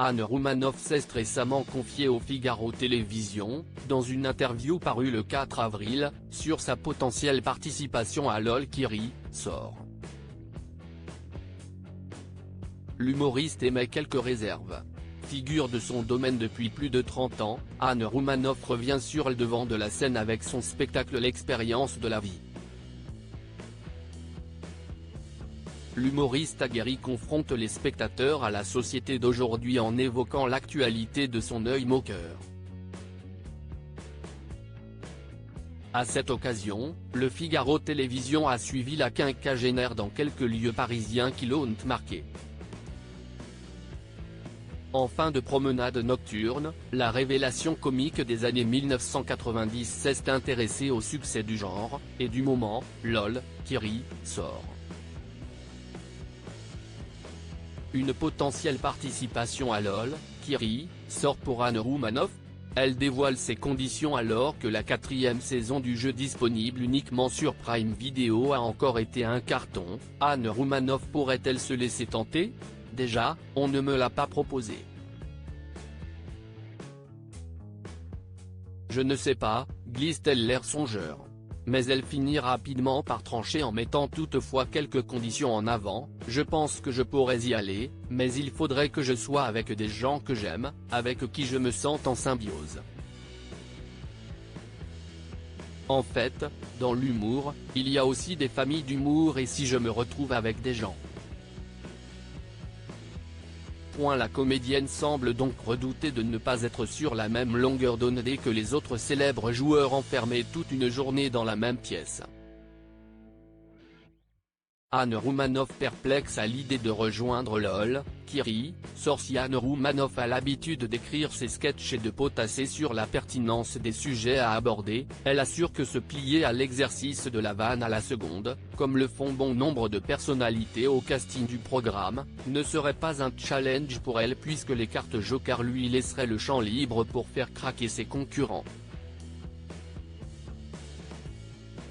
Anne Roumanoff s'est récemment confiée au Figaro Télévision, dans une interview parue le 4 avril, sur sa potentielle participation à LOL qui sort. L'humoriste émet quelques réserves. Figure de son domaine depuis plus de 30 ans, Anne Roumanoff revient sur le devant de la scène avec son spectacle L'expérience de la vie. L'humoriste aguerri confronte les spectateurs à la société d'aujourd'hui en évoquant l'actualité de son œil moqueur. À cette occasion, le Figaro Télévision a suivi la quinquagénaire dans quelques lieux parisiens qui l'ont marqué. En fin de promenade nocturne, la révélation comique des années 1990 s'est intéressée au succès du genre, et du moment, LOL, qui sort. Une potentielle participation à LOL, qui sort pour Anne Roumanoff. Elle dévoile ses conditions alors que la 4e saison du jeu disponible uniquement sur Prime Video a encore été un carton. Anne Roumanoff pourrait-elle se laisser tenter ? Déjà, on ne me l'a pas proposé. Je ne sais pas, glisse-t-elle l'air songeur. Mais elle finit rapidement par trancher en mettant toutefois quelques conditions en avant. Je pense que je pourrais y aller, mais il faudrait que je sois avec des gens que j'aime, avec qui je me sente en symbiose. En fait, dans l'humour, il y a aussi des familles d'humour et si je me retrouve avec des gens. La comédienne semble donc redouter de ne pas être sur la même longueur d'onde que les autres célèbres joueurs enfermés toute une journée dans la même pièce. Anne Roumanoff perplexe à l'idée de rejoindre LOL, qui sort. Si Anne Roumanoff a l'habitude d'écrire ses sketchs et de potasser sur la pertinence des sujets à aborder, elle assure que se plier à l'exercice de la vanne à la seconde, comme le font bon nombre de personnalités au casting du programme, ne serait pas un challenge pour elle puisque les cartes Joker lui laisseraient le champ libre pour faire craquer ses concurrents.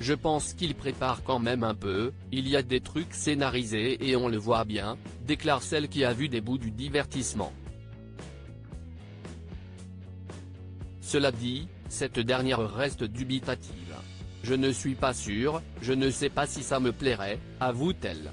Je pense qu'il prépare quand même un peu, il y a des trucs scénarisés et on le voit bien, déclare celle qui a vu des bouts du divertissement. Cela dit, cette dernière reste dubitative. Je ne suis pas sûre, je ne sais pas si ça me plairait, avoue-t-elle.